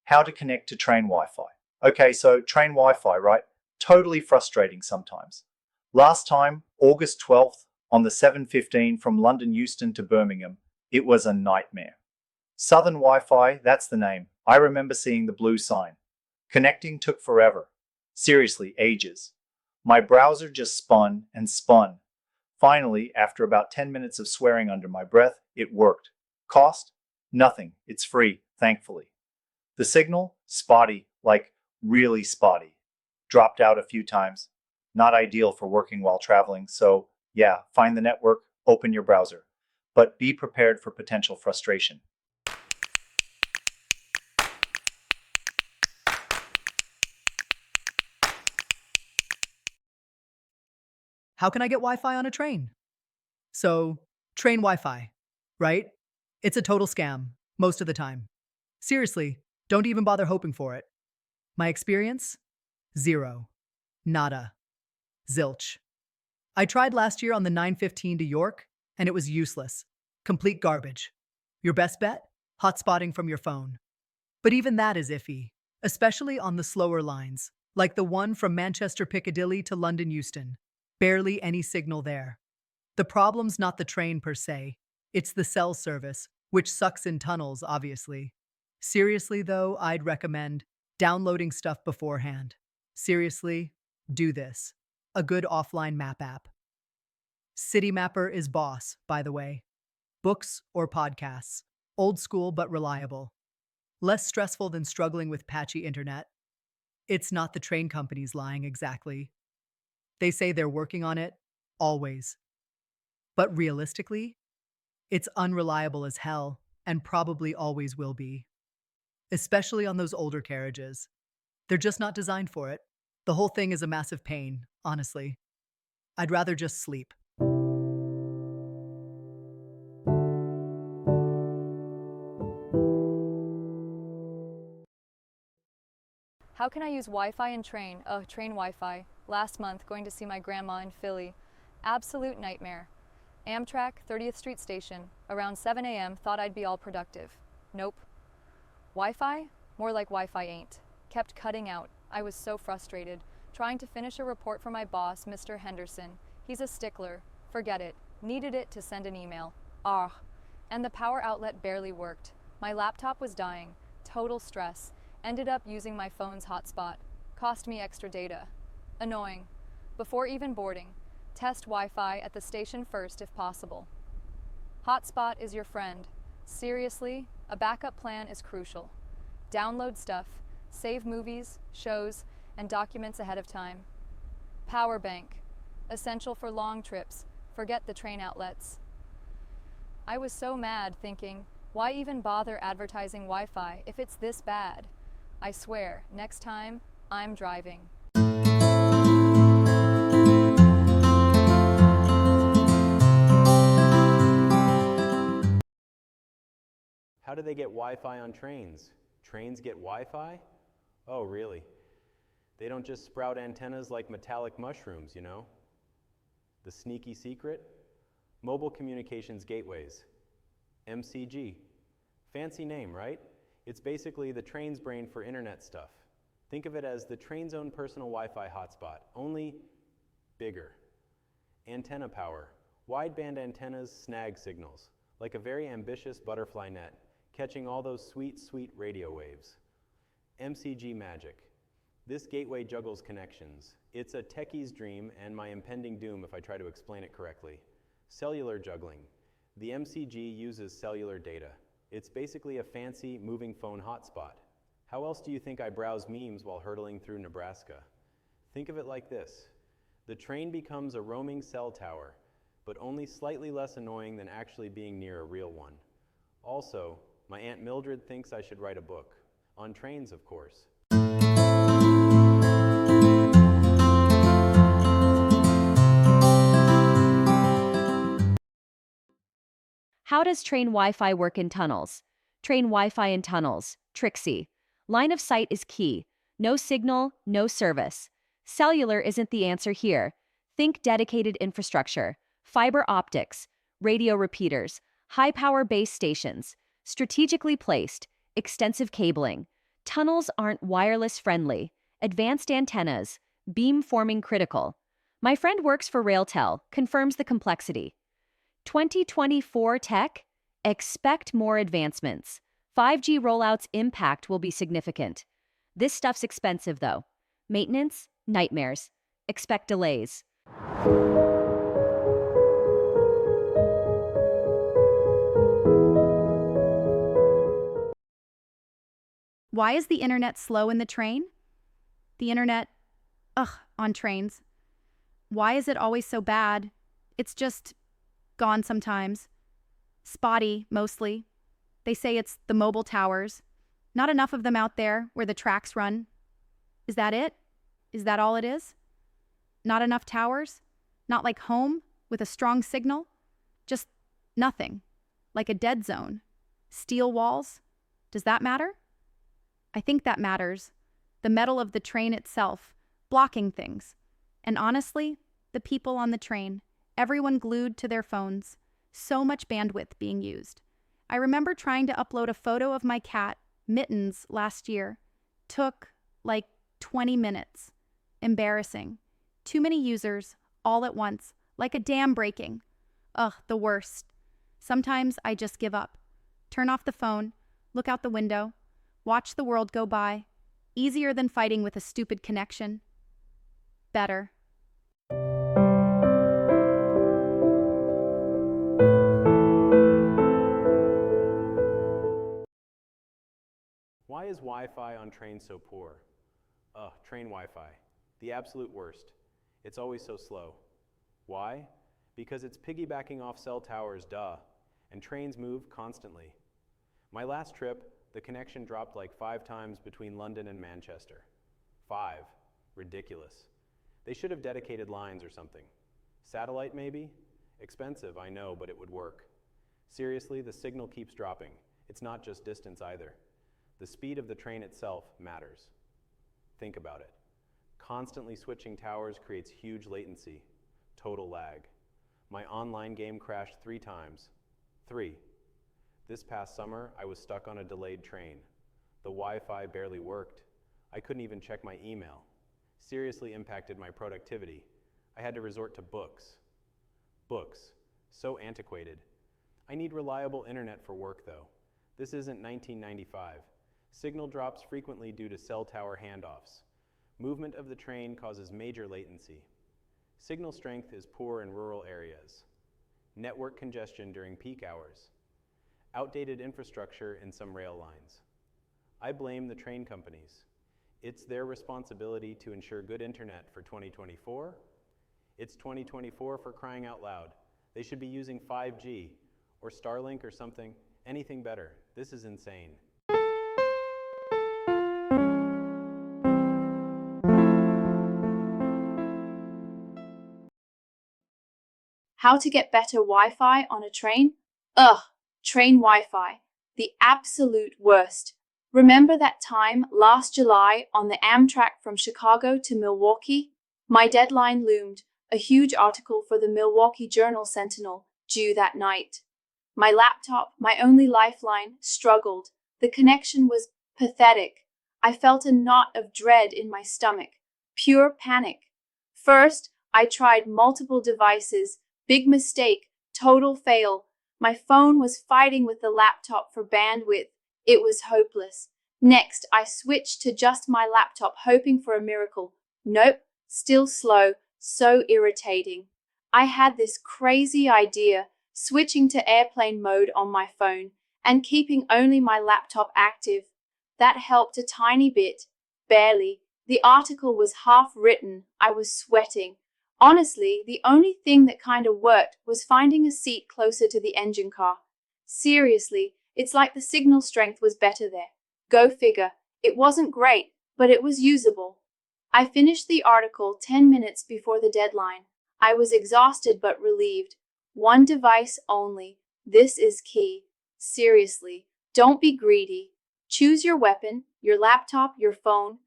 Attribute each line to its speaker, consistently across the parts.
Speaker 1: How to connect to train Wi-Fi. Okay, so train Wi-Fi, right? Totally frustrating sometimes. Last time, August 12th, on the 7:15 from London Euston to Birmingham, it was a nightmare. Southern Wi-Fi, that's the name. I remember seeing the blue sign. Connecting took forever. Seriously, ages. My browser just spun and spun. Finally, after about 10 minutes of swearing under my breath, it worked. Cost? Nothing. It's free, thankfully. The signal? Spotty, like really spotty. Dropped out a few times. Not ideal for working while traveling, so yeah, find the network, open your browser. But be prepared for potential frustration.
Speaker 2: How can I get Wi-Fi on a train? So, train Wi-Fi, right? It's a total scam, most of the time. Seriously, don't even bother hoping for it. My experience? Zero. Nada. Zilch. I tried last year on the 9:15 to York, and it was useless. Complete garbage. Your best bet? Hotspotting from your phone. But even that is iffy, especially on the slower lines, like the one from Manchester Piccadilly to London Euston. Barely any signal there. The problem's not the train per se, it's the cell service, which sucks in tunnels, obviously. Seriously, though, I'd recommend downloading stuff beforehand. Seriously, do this. A good offline map app. City Mapper is boss, by the way. Books or podcasts. Old school but reliable. Less stressful than struggling with patchy internet. It's not the train companies lying exactly. They say they're working on it, always. But realistically, it's unreliable as hell and probably always will be. Especially on those older carriages. They're just not designed for it. The whole thing is a massive pain, honestly. I'd rather just sleep.
Speaker 3: How can I use Wi-Fi in train? Train Wi-Fi. Last month, going to see my grandma in Philly. Absolute nightmare. Amtrak, 30th Street Station. Around 7 a.m., thought I'd be all productive. Nope. Wi-Fi? More like Wi-Fi ain't. Kept cutting out. I was so frustrated. Trying to finish a report for my boss, Mr. Henderson. He's a stickler. Forget it. Needed it to send an email. And the power outlet barely worked. My laptop was dying. Total stress. Ended up using my phone's hotspot. Cost me extra data. Annoying. Before even boarding, test Wi-Fi at the station first if possible. Hotspot is your friend. Seriously, a backup plan is crucial. Download stuff, save movies, shows, and documents ahead of time. Power bank. Essential for long trips. Forget the train outlets. I was so mad thinking, why even bother advertising Wi-Fi if it's this bad? I swear, next time, I'm driving.
Speaker 4: How do they get Wi-Fi on trains? Trains get Wi-Fi? Oh, really? They don't just sprout antennas like metallic mushrooms, you know? The sneaky secret? Mobile Communications Gateways. MCG. Fancy name, right? It's basically the train's brain for internet stuff. Think of it as the train's own personal Wi-Fi hotspot, only bigger. Antenna power. Wideband antennas snag signals, like a very ambitious butterfly net, catching all those sweet, sweet radio waves. MCG magic. This gateway juggles connections. It's a techie's dream and my impending doom if I try to explain it correctly. Cellular juggling. The MCG uses cellular data. It's basically a fancy moving phone hotspot. How else do you think I browse memes while hurtling through Nebraska? Think of it like this. The train becomes a roaming cell tower, but only slightly less annoying than actually being near a real one. Also, my Aunt Mildred thinks I should write a book. On trains, of course.
Speaker 5: How does train Wi-Fi work in tunnels? Train Wi-Fi in tunnels. Trixie. Line of sight is key. No signal, no service. Cellular isn't the answer here. Think dedicated infrastructure, fiber optics, radio repeaters, high-power base stations, strategically placed, extensive cabling. Tunnels aren't wireless friendly. Advanced antennas. Beam forming critical. My friend works for Railtel, confirms the complexity. 2024 tech? Expect more advancements. 5G rollouts impact will be significant. This stuff's expensive though. Maintenance? Nightmares. Expect delays.
Speaker 6: Why is the internet slow in the train? The internet, on trains. Why is it always so bad? It's just gone sometimes. Spotty, mostly. They say it's the mobile towers. Not enough of them out there where the tracks run. Is that it? Is that all it is? Not enough towers? Not like home with a strong signal? Just nothing. Like a dead zone. Steel walls? Does that matter? I think that matters. The metal of the train itself, blocking things. And honestly, the people on the train, everyone glued to their phones. So much bandwidth being used. I remember trying to upload a photo of my cat, Mittens, last year. Took, like, 20 minutes. Embarrassing. Too many users, all at once, like a dam breaking. Ugh, the worst. Sometimes I just give up. Turn off the phone, look out the window, watch the world go by. Easier than fighting with a stupid connection. Better.
Speaker 4: Why is Wi-Fi on trains so poor? Train Wi-Fi. The absolute worst. It's always so slow. Why? Because it's piggybacking off cell towers, duh. And trains move constantly. My last trip, the connection dropped like 5 times between London and Manchester. 5. Ridiculous. They should have dedicated lines or something. Satellite, maybe? Expensive, I know, but it would work. Seriously, the signal keeps dropping. It's not just distance either. The speed of the train itself matters. Think about it. Constantly switching towers creates huge latency, total lag. My online game crashed 3 times. 3. This past summer, I was stuck on a delayed train. The Wi-Fi barely worked. I couldn't even check my email. Seriously impacted my productivity. I had to resort to books. Books. So antiquated. I need reliable internet for work though. This isn't 1995. Signal drops frequently due to cell tower handoffs. Movement of the train causes major latency. Signal strength is poor in rural areas. Network congestion during peak hours. Outdated infrastructure in some rail lines. I blame the train companies. It's their responsibility to ensure good internet for 2024. It's 2024 for crying out loud. They should be using 5G or Starlink or something, anything better. This is insane.
Speaker 7: How to get better Wi-Fi on a train? Train Wi-Fi. The absolute worst. Remember that time last July on the Amtrak from Chicago to Milwaukee? My deadline loomed, a huge article for the Milwaukee Journal-Sentinel, due that night. My laptop, my only lifeline, struggled. The connection was pathetic. I felt a knot of dread in my stomach. Pure panic. First, I tried multiple devices. Big mistake. Total fail. My phone was fighting with the laptop for bandwidth. It was hopeless. Next, I switched to just my laptop, hoping for a miracle. Nope, still slow. So irritating. I had this crazy idea, switching to airplane mode on my phone and keeping only my laptop active. That helped a tiny bit. Barely. The article was half written. I was sweating. Honestly, the only thing that kind of worked was finding a seat closer to the engine car. Seriously, it's like the signal strength was better there. Go figure. It wasn't great, but it was usable. I finished the article 10 minutes before the deadline. I was exhausted but relieved. One device only. This is key. Seriously, don't be greedy. Choose your weapon, your laptop, your phone.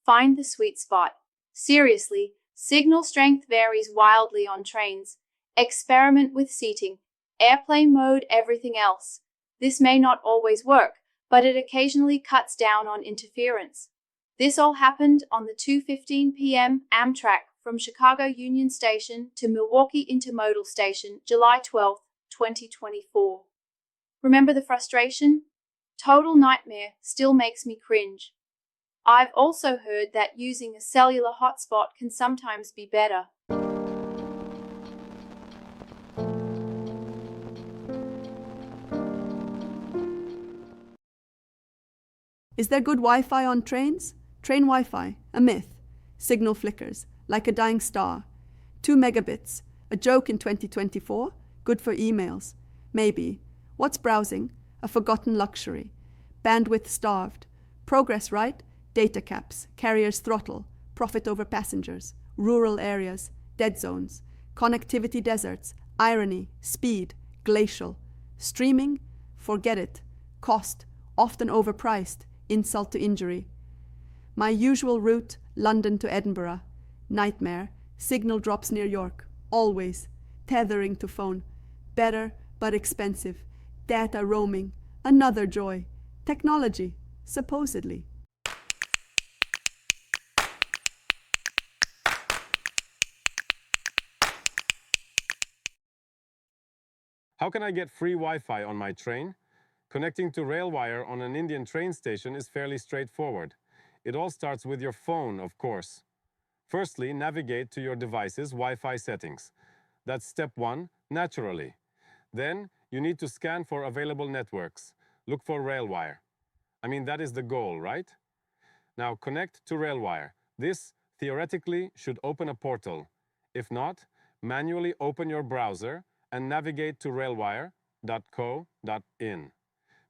Speaker 7: Find the sweet spot. Seriously, signal strength varies wildly on trains. Experiment with seating, airplane mode, everything else. This may not always work, but it occasionally cuts down on interference. This all happened on the 2:15 p.m. Amtrak from Chicago Union Station to Milwaukee Intermodal Station, July 12, 2024. Remember the frustration? Total nightmare, still makes me cringe. I've also heard that using a cellular hotspot can sometimes be better.
Speaker 8: Is there good Wi-Fi on trains? Train Wi-Fi, a myth. Signal flickers, like a dying star. 2 megabits, a joke in 2024? Good for emails. Maybe. What's browsing? A forgotten luxury. Bandwidth starved. Progress, right? Data caps, carriers throttle, profit over passengers, rural areas, dead zones, connectivity deserts, irony, speed, glacial. Streaming? Forget it. Cost, often overpriced, insult to injury. My usual route, London to Edinburgh. Nightmare, signal drops near York, always. Tethering to phone. Better, but expensive. Data roaming, another joy. Technology, supposedly.
Speaker 9: How can I get free Wi-Fi on my train? Connecting to RailWire on an Indian train station is fairly straightforward. It all starts with your phone, of course. Firstly, navigate to your device's Wi-Fi settings. That's step 1, naturally. Then, you need to scan for available networks. Look for RailWire. I mean, that is the goal, right? Now, connect to RailWire. This, theoretically, should open a portal. If not, manually open your browser and navigate to railwire.co.in.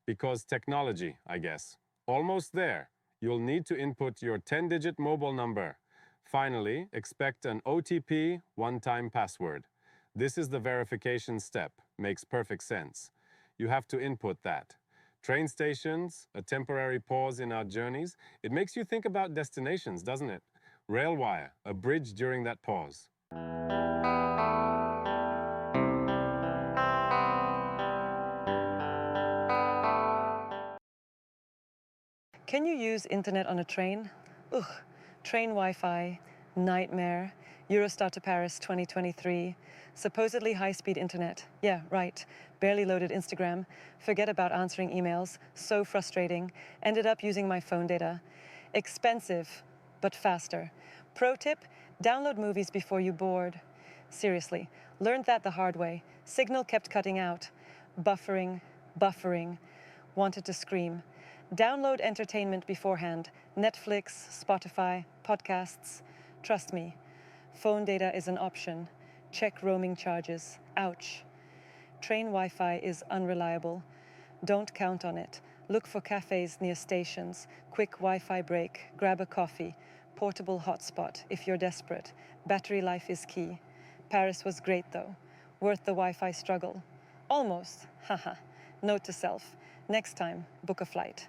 Speaker 9: Because technology, I guess. Almost there. You'll need to input your 10-digit mobile number. Finally, expect an OTP one-time password. This is the verification step. Makes perfect sense. You have to input that. Train stations, a temporary pause in our journeys. It makes you think about destinations, doesn't it? RailWire, a bridge during that pause.
Speaker 10: Can you use internet on a train? Ugh, train Wi-Fi, nightmare, Eurostar to Paris 2023, supposedly high-speed internet. Yeah, right, barely loaded Instagram, forget about answering emails, so frustrating, ended up using my phone data. Expensive, but faster. Pro tip, download movies before you board. Seriously, learned that the hard way. Signal kept cutting out. Buffering, wanted to scream. Download entertainment beforehand. Netflix, Spotify, podcasts. Trust me, phone data is an option. Check roaming charges. Ouch. Train Wi-Fi is unreliable. Don't count on it. Look for cafes near stations. Quick Wi-Fi break. Grab a coffee. Portable hotspot if you're desperate. Battery life is key. Paris was great though. Worth the Wi-Fi struggle. Almost. Haha. Note to self. Next time, book a flight.